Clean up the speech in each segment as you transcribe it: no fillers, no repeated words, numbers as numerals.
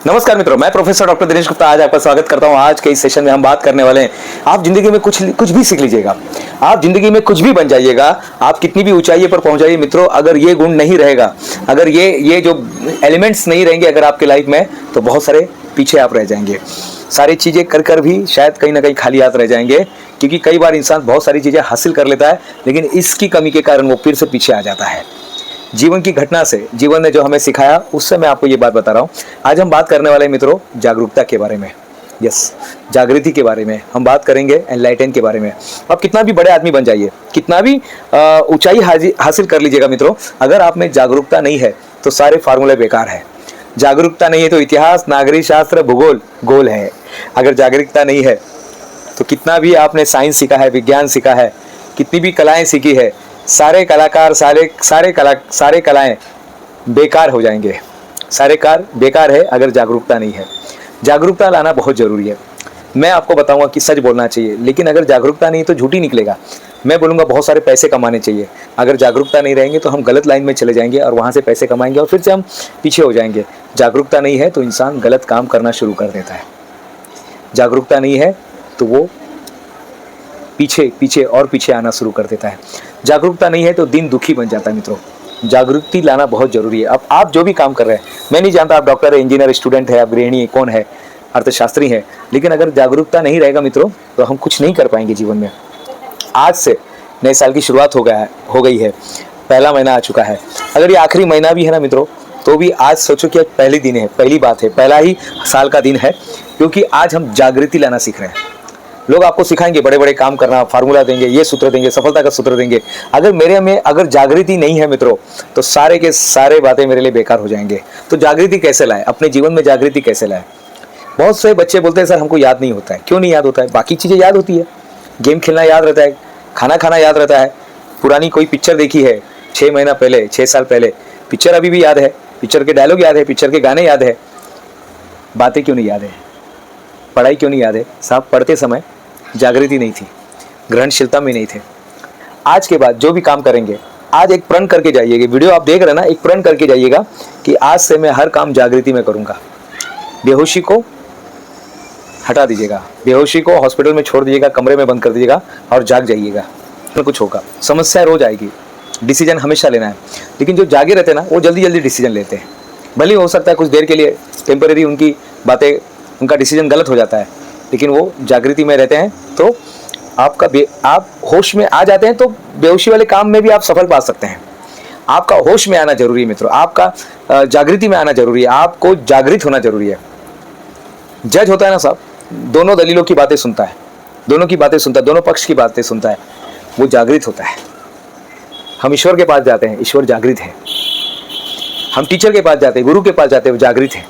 नमस्कार मित्रों, मैं प्रोफेसर डॉक्टर दिनेश गुप्ता आज आपका स्वागत करता हूं। आज के इस सेशन में हम बात करने वाले हैं, आप जिंदगी में कुछ भी सीख लीजिएगा, आप जिंदगी में कुछ भी बन जाइएगा, आप कितनी भी ऊंचाई पर पहुंच जाइए मित्रों, अगर ये गुण नहीं रहेगा, अगर ये जो एलिमेंट्स नहीं रहेंगे अगर आपके लाइफ में, तो बहुत सारे पीछे आप रह जाएंगे। सारी चीज़ें कर भी शायद कहीं ना कहीं खाली हाथ रह जाएंगे, क्योंकि कई बार इंसान बहुत सारी चीज़ें हासिल कर लेता है, लेकिन इसकी कमी के कारण वो फिर से पीछे आ जाता है। जीवन की घटना से, जीवन ने जो हमें सिखाया, उससे मैं आपको ये बात बता रहा हूँ। आज हम बात करने वाले हैं मित्रों जागरूकता के बारे में। यस, जागृति के बारे में हम बात करेंगे, एनलाइटन के बारे में। आप कितना भी बड़े आदमी बन जाइए, कितना भी ऊंचाई हासिल कर लीजिएगा मित्रों, अगर आप में जागरूकता नहीं है तो सारे फार्मूले बेकार है। जागरूकता नहीं है तो इतिहास, नागरिक शास्त्र, भूगोल गोल है। अगर जागरूकता नहीं है तो कितना भी आपने साइंस सीखा है, विज्ञान सीखा है, कितनी भी कलाएं सीखी है, सारे कलाकार सारे कलाएं बेकार हो जाएंगे। सारे कार्य बेकार है अगर जागरूकता नहीं है। जागरूकता लाना बहुत ज़रूरी है। मैं आपको बताऊंगा कि सच बोलना चाहिए, लेकिन अगर जागरूकता नहीं तो झूठ ही निकलेगा। मैं बोलूँगा बहुत सारे पैसे कमाने चाहिए, अगर जागरूकता नहीं रहेंगे तो हम गलत लाइन में चले जाएंगे और वहाँ से पैसे कमाएंगे और फिर से हम पीछे हो जाएंगे। जागरूकता नहीं है तो इंसान गलत काम करना शुरू कर देता है। जागरूकता नहीं है तो वो पीछे और पीछे आना शुरू कर देता है। जागरूकता नहीं है तो दिन दुखी बन जाता है मित्रों। जागरूकता लाना बहुत ज़रूरी है। अब आप जो भी काम कर रहे हैं, मैं नहीं जानता आप डॉक्टर है, इंजीनियर, स्टूडेंट है, आप गृहिणी है, कौन है, अर्थशास्त्री है, लेकिन अगर जागरूकता नहीं रहेगा मित्रों तो हम कुछ नहीं कर पाएंगे जीवन में। आज से नए साल की शुरुआत हो गई है, पहला महीना आ चुका है। अगर ये आखिरी महीना भी है ना मित्रों, तो भी आज सोचो कि आज पहली दिन है, पहली बात है, पहला ही साल का दिन है, क्योंकि आज हम जागृति लाना सीख रहे हैं। लोग आपको सिखाएंगे बड़े बड़े काम करना, फार्मूला देंगे, ये सूत्र देंगे, सफलता का सूत्र देंगे। अगर मेरे में अगर जागृति नहीं है मित्रों, तो सारे के सारे बातें मेरे लिए बेकार हो जाएंगे। तो जागृति कैसे लाए, अपने जीवन में जागृति कैसे लाए? बहुत से बच्चे बोलते हैं सर हमको याद नहीं होता है। क्यों नहीं याद होता है? बाकी चीज़ें याद होती है, गेम खेलना याद रहता है, खाना खाना याद रहता है, पुरानी कोई पिक्चर देखी है 6 महीना पहले, 6 साल पहले, पिक्चर अभी भी याद है, पिक्चर के डायलॉग याद है, पिक्चर के गाने याद है, बातें क्यों नहीं याद है? पढ़ाई क्यों नहीं याद है? साहब पढ़ते समय जागृति नहीं थी, ग्रहणशीलता में नहीं थे। आज के बाद जो भी काम करेंगे, आज एक प्रण करके जाइएगा। वीडियो आप देख रहे हैं ना, एक प्रण करके जाइएगा कि आज से मैं हर काम जागृति में करूंगा। बेहोशी को हटा दीजिएगा, बेहोशी को हॉस्पिटल में छोड़ दीजिएगा, कमरे में बंद कर दीजिएगा और जाग जाइएगा। तो कुछ होगा। समस्या रोज आएगी, डिसीजन हमेशा लेना है, लेकिन जो जागे रहते हैं ना वो जल्दी जल्दी डिसीजन लेते हैं। भले हो सकता है कुछ देर के लिए टेम्परेरी उनकी बातें, उनका डिसीजन गलत हो जाता है, लेकिन वो जागृति में रहते हैं तो आप होश में आ जाते हैं, तो बेहोशी वाले काम में भी आप सफल पा सकते हैं। आपका होश में आना जरूरी है मित्रों, आपका जागृति में आना जरूरी है, आपको जागृत होना जरूरी है। जज होता है ना साहब, दोनों दलीलों की बातें सुनता है, दोनों की बातें सुनता है, दोनों पक्ष की बातें सुनता है, वो जागृत होता है। हम ईश्वर के पास जाते हैं, ईश्वर जागृत है। हम टीचर के पास जाते हैं, गुरु के पास जाते हैं, वो जागृत है।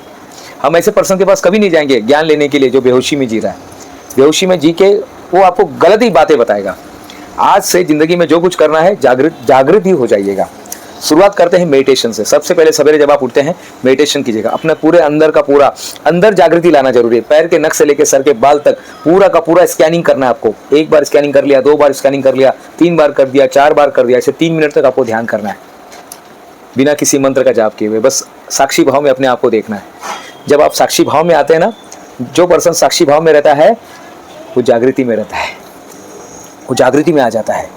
हम ऐसे पर्सन के पास कभी नहीं जाएंगे ज्ञान लेने के लिए जो बेहोशी में जी रहा है। बेहोशी में जी के वो आपको गलत ही बातें बताएगा। आज से जिंदगी में जो कुछ करना है जागृत ही हो जाइएगा। शुरुआत करते हैं मेडिटेशन से। सबसे पहले सवेरे जब आप उठते हैं मेडिटेशन कीजिएगा। अपने पूरे अंदर का पूरा अंदर जागृति लाना जरूरी है। पैर के नख से लेकर सर के बाल तक पूरा का पूरा स्कैनिंग करना है आपको। एक बार स्कैनिंग कर लिया, 2 बार स्कैनिंग कर लिया, 3 बार कर दिया, 4 बार कर दिया, ऐसे 3 मिनट तक आपको ध्यान करना है, बिना किसी मंत्र का जाप किए हुए। बस साक्षी भाव में अपने आप को देखना है। जब आप साक्षी भाव में आते हैं ना, जो पर्सन साक्षी भाव में रहता है वो जागृति में रहता है, वो जागृति में आ जाता है।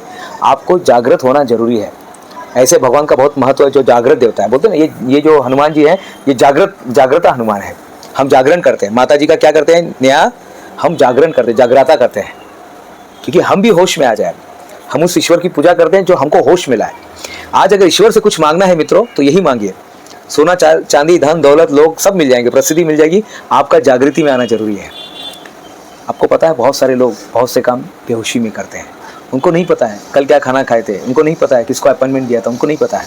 आपको जागृत होना जरूरी है। ऐसे भगवान का बहुत महत्व है जो जागृत देवता है। बोलते हैं ना ये जो हनुमान जी हैं, ये जागृता हनुमान है। हम जागरण करते हैं। माता जी का क्या करते हैं नया, हम जागरण करते हैं, जागृता करते हैं, क्योंकि हम भी होश में आ जाए। हम उस ईश्वर की पूजा करते हैं जो हमको होश मिला है। आज अगर ईश्वर से कुछ मांगना है मित्रों तो यही मांगिए। सोना चांदी धन दौलत लोग सब मिल जाएंगे, प्रसिद्धि मिल जाएगी। आपका जागृति में आना जरूरी है। आपको पता है बहुत सारे लोग बहुत से काम बेहोशी में करते हैं। उनको नहीं पता है कल क्या खाना खाए थे, उनको नहीं पता है किसको अपॉइंटमेंट दिया था, उनको नहीं पता है।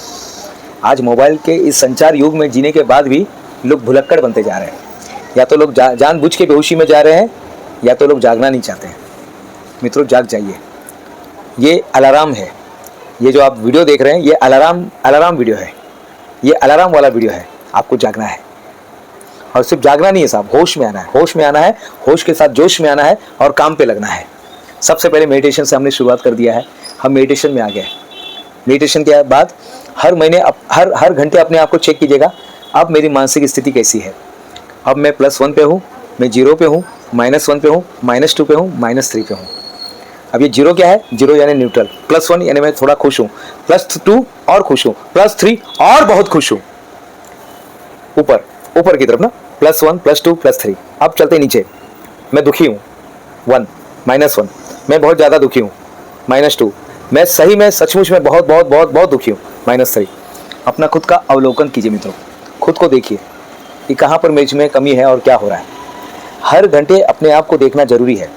आज मोबाइल के इस संचार युग में जीने के बाद भी लोग भुलक्कड़ बनते जा रहे हैं। या तो लोग जानबूझ के बेहोशी में जा रहे हैं, या तो लोग जागना नहीं चाहते हैं। मित्रों जाग जाइए। ये अलार्म है, ये जो आप वीडियो देख रहे हैं ये अलार्म वीडियो है, ये अलार्म वाला वीडियो है। आपको जागना है, और सिर्फ जागना नहीं है साहब, होश में आना है। होश में आना है, होश के साथ जोश में आना है और काम पे लगना है। सबसे पहले मेडिटेशन से हमने शुरुआत कर दिया है। हम मेडिटेशन में आ गए। मेडिटेशन के बाद हर महीने हर घंटे अपने आप को चेक कीजिएगा, अब मेरी मानसिक स्थिति कैसी है। अब मैं +1 पे हूँ, मैं 0 पे हूँ, -1 पे हूँ, -2 पे हूँ, -3 पे हूँ। अब ये 0 क्या है? 0 यानी न्यूट्रल, +1 यानी मैं थोड़ा खुश हूँ, +2 और खुश हूँ, +3 और बहुत खुश हूँ। ऊपर ऊपर की तरफ ना, +1 +2 +3। अब चलते नीचे, मैं दुखी हूँ, 1 -1, मैं बहुत ज़्यादा दुखी हूँ, -2, मैं सही में सचमुच में बहुत बहुत बहुत बहुत दुखी हूँ, -3। अपना खुद का अवलोकन कीजिए मित्रों, खुद को देखिए कि कहाँ पर मेरे में कमी है और क्या हो रहा है। हर घंटे अपने आप को देखना जरूरी है।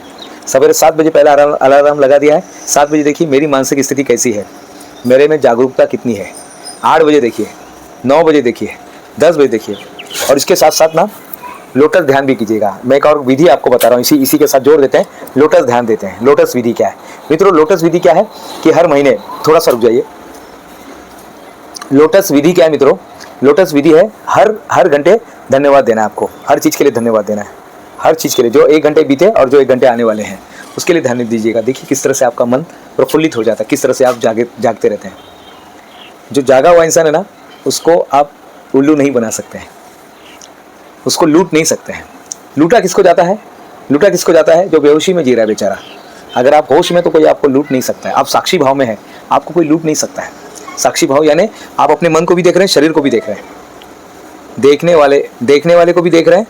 सवेरे 7 बजे पहला अलार्म लगा दिया है, 7 बजे देखिए मेरी मानसिक स्थिति कैसी है, मेरे में जागरूकता कितनी है। 8 बजे देखिए, 9 बजे देखिए, 10 बजे देखिए, और इसके साथ साथ ना लोटस ध्यान भी कीजिएगा। मैं एक और विधि आपको बता रहा हूँ, इसी के साथ जोड़ देते हैं, लोटस ध्यान देते हैं। लोटस विधि क्या है मित्रों? लोटस विधि क्या है कि हर महीने, थोड़ा सा रुक जाइए, लोटस विधि क्या है मित्रों? लोटस विधि है हर घंटे धन्यवाद देना है आपको, हर चीज़ के लिए धन्यवाद देना है, हर चीज़ के लिए, जो 1 घंटे बीते और जो 1 घंटे आने वाले हैं उसके लिए ध्यान दीजिएगा। देखिए किस तरह से आपका मन प्रफुल्लित हो जाता है, किस तरह से आप जागते रहते हैं। जो जागा हुआ इंसान है ना, उसको आप उल्लू नहीं बना सकते हैं, उसको लूट नहीं सकते हैं। लूटा किसको जाता है? लूटा किसको जाता है? जो बेहोशी में जी रहा है बेचारा। अगर आप होश में तो कोई आपको लूट नहीं सकता है, आप साक्षी भाव में हैं, आपको कोई लूट नहीं सकता है। साक्षी भाव यानी आप अपने मन को भी देख रहे हैं, शरीर को भी देख रहे हैं, देखने वाले को भी देख रहे हैं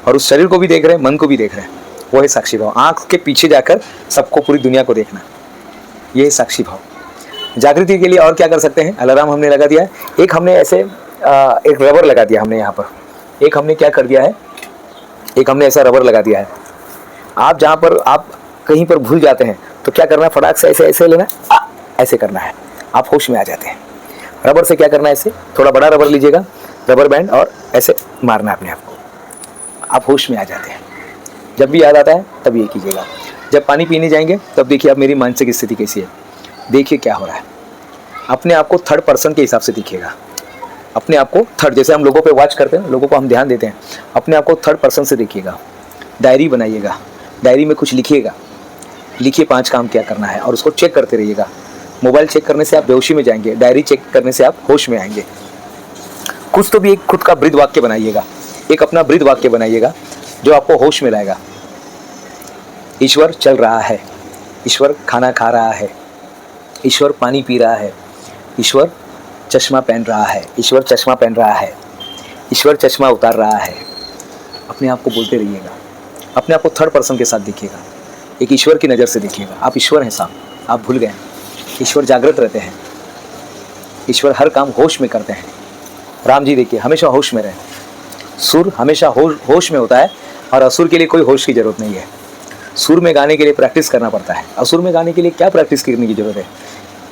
और उस शरीर को भी देख रहे हैं, मन को भी देख रहे हैं। वो है साक्षी भाव। आँख के पीछे जाकर सबको, पूरी दुनिया को देखना, ये है साक्षी भाव। जागृति के लिए और क्या कर सकते हैं? अलार्म हमने लगा दिया है, एक हमने ऐसे एक रबर लगा दिया हमने यहाँ पर, एक हमने क्या कर दिया है, एक हमने ऐसा रबर लगा दिया है। आप जहाँ पर आप कहीं पर भूल जाते हैं तो क्या करना है? फटाक से ऐसे ऐसे लेना, ऐसे करना है, आप होश में आ जाते हैं। रबर से क्या करना है? ऐसे थोड़ा बड़ा रबर लीजिएगा, रबर बैंड, और ऐसे मारना है अपने आप को, आप होश में आ जाते हैं। जब भी याद आता है तब ये कीजिएगा। जब पानी पीने जाएंगे तब देखिए आप मेरी मानसिक स्थिति कैसी है, देखिए क्या हो रहा है। अपने आप को 3rd पर्सन के हिसाब से देखिएगा, अपने आप को थर्ड, जैसे हम लोगों पे वॉच करते हैं, लोगों को हम ध्यान देते हैं, अपने आप को 3rd पर्सन से देखिएगा। डायरी बनाइएगा, डायरी में कुछ लिखिएगा, लिखिए 5 काम क्या करना है और उसको चेक करते रहिएगा। मोबाइल चेक करने से आप बेहोशी में जाएंगे, डायरी चेक करने से आप होश में आएंगे। कुछ तो भी एक खुद का बृहद वाक्य बनाइएगा, एक अपना बृहद वाक्य बनाइएगा जो आपको होश में लाएगा। ईश्वर चल रहा है, ईश्वर खाना खा रहा है, ईश्वर पानी पी रहा है, ईश्वर चश्मा पहन रहा है, ईश्वर चश्मा पहन रहा है, ईश्वर चश्मा उतार रहा है। अपने आप को बोलते रहिएगा, अपने आप को 3rd पर्सन के साथ देखिएगा, एक ईश्वर की नज़र से देखिएगा। आप ईश्वर हैं साहब, आप भूल गए, ईश्वर जागृत रहते हैं, ईश्वर हर काम होश में करते हैं। राम जी देखिए हमेशा होश में रहे। सुर हमेशा होश में होता है और असुर के लिए कोई होश की ज़रूरत नहीं है। सुर में गाने के लिए प्रैक्टिस करना पड़ता है, असुर में गाने के लिए क्या प्रैक्टिस करने की ज़रूरत है?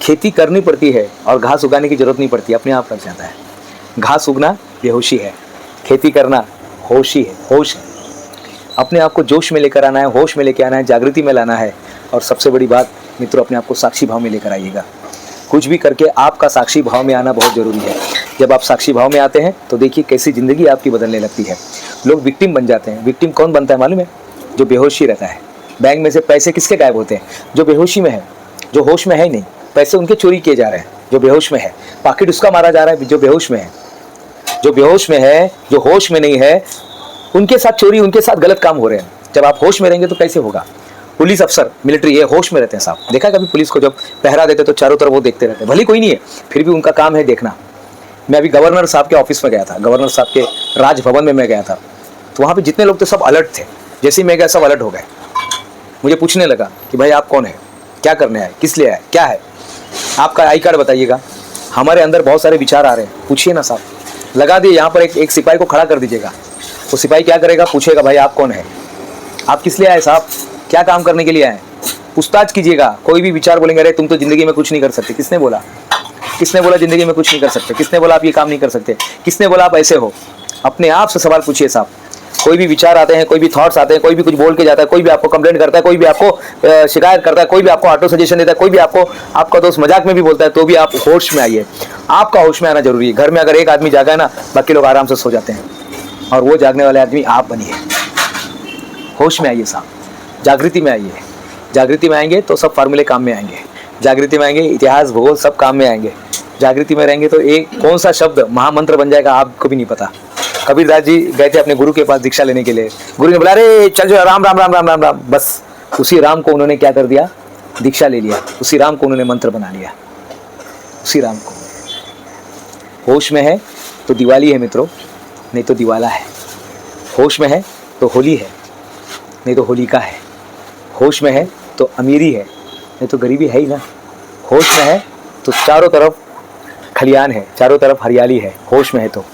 खेती करनी पड़ती है और घास उगाने की ज़रूरत नहीं पड़ती, अपने आप लग जाता है। घास उगना बेहोशी है, खेती करना होशी है, होश है। अपने आप को जोश में लेकर आना है, होश में लेकर आना है, जागृति में लाना है। और सबसे बड़ी बात मित्रों, अपने आप को साक्षी भाव में लेकर आइएगा। कुछ भी करके आपका साक्षी भाव में आना बहुत ज़रूरी है। जब आप साक्षी भाव में आते हैं तो देखिए कैसी ज़िंदगी आपकी बदलने लगती है। लोग विक्टिम बन जाते हैं। विक्टिम कौन बनता है मालूम है? जो बेहोशी रहता है। बैंक में से पैसे किसके गायब होते हैं? जो बेहोशी में है, जो होश में है ही नहीं। पैसे उनके चोरी किए जा रहे हैं जो बेहोश में है, पॉकेट उसका मारा जा रहा है जो बेहोश में है। जो बेहोश में है, जो होश में नहीं है, उनके साथ चोरी, उनके साथ गलत काम हो रहे हैं। जब आप होश में रहेंगे तो कैसे होगा? पुलिस अफसर, मिलिट्री, ये होश में रहते हैं साहब। देखा कभी पुलिस को जब पहरा देते तो चारों तरफ वो देखते रहते हैं, भले कोई नहीं है फिर भी उनका काम है देखना। मैं अभी गवर्नर साहब के ऑफिस में गया था, गवर्नर साहब के राजभवन में मैं गया था, तो वहाँ पे जितने लोग थे सब अलर्ट थे। जैसे ही मैं गया सब अलर्ट हो गए। मुझे पूछने लगा कि भाई आप कौन है, क्या करने आए, किस लिए आए, क्या है, आपका आई कार्ड बताइएगा। हमारे अंदर बहुत सारे विचार आ रहे हैं, पूछिए ना साहब। लगा दिए यहाँ पर एक सिपाही को खड़ा कर दीजिएगा। वो सिपाही क्या करेगा? पूछेगा भाई आप कौन है, आप किस लिए आए साहब, क्या काम करने के लिए आए? पूछताछ कीजिएगा। कोई भी विचार बोलेंगे अरे तुम तो ज़िंदगी में कुछ नहीं कर सकते, किसने बोला? किसने बोला ज़िंदगी में कुछ नहीं कर सकते? किसने बोला आप ये काम नहीं कर सकते? किसने बोला आप ऐसे हो? अपने आप से सवाल पूछिए साहब। कोई भी विचार आते हैं, कोई भी थॉट्स आते हैं, कोई भी कुछ बोल के जाता है, कोई भी आपको कंप्लेंट करता है, कोई भी आपको शिकायत करता है, कोई भी आपको ऑटो सजेशन देता है, कोई भी आपका दोस्त मजाक में भी बोलता है, तो भी आप होश में आइए। आपका होश में आना जरूरी है। घर में अगर एक आदमी जागा है ना, बाकी लोग आराम से सो जाते हैं, और वो जागने वाले आदमी आप बनिए। होश में आइए साहब, जागृति में आइए। जागृति में आएंगे तो सब फार्मूले काम में आएंगे। जागृति में आएंगे, इतिहास भूगोल सब काम में आएंगे। जागृति में रहेंगे तो एक कौन सा शब्द महामंत्र बन जाएगा आपको भी नहीं पता। कबीरदास जी गए थे अपने गुरु के पास दीक्षा लेने के लिए। गुरु ने बोला अरे चल जो राम राम राम राम राम राम, बस उसी राम को उन्होंने क्या कर दिया, दीक्षा ले लिया। उसी राम को उन्होंने मंत्र बना लिया, उसी राम को। होश में है तो दिवाली है मित्रों, नहीं तो दिवाला है। होश में है तो होली है, नहीं तो होलिका है। होश में है तो अमीरी है, नहीं तो गरीबी है ही ना। होश में है तो चारों तरफ खलियान है, चारों तरफ हरियाली है, होश में है तो,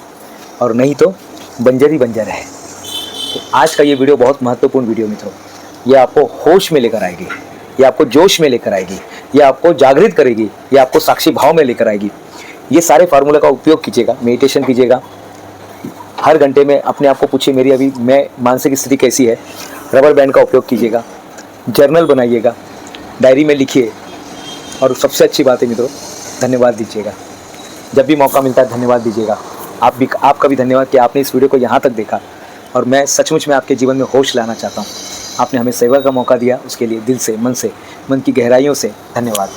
और नहीं तो बंजर ही बंजर है। तो आज का ये वीडियो बहुत महत्वपूर्ण वीडियो मित्रों, ये आपको होश में लेकर आएगी, ये आपको जोश में लेकर आएगी, ये आपको जागृत करेगी, ये आपको साक्षी भाव में लेकर आएगी। ये सारे फार्मूला का उपयोग कीजिएगा, मेडिटेशन कीजिएगा, हर घंटे में अपने आप को पूछिए मेरी अभी मैं मानसिक स्थिति कैसी है। रबर बैंड का उपयोग कीजिएगा, जर्नल बनाइएगा, डायरी में लिखिए, और सबसे अच्छी बात है मित्रों, धन्यवाद दीजिएगा। जब भी मौका मिलता है धन्यवाद दीजिएगा। आपका भी धन्यवाद कि आपने इस वीडियो को यहाँ तक देखा, और मैं सचमुच में आपके जीवन में होश लाना चाहता हूँ। आपने हमें सेवा का मौका दिया, उसके लिए दिल से, मन की गहराइयों से धन्यवाद।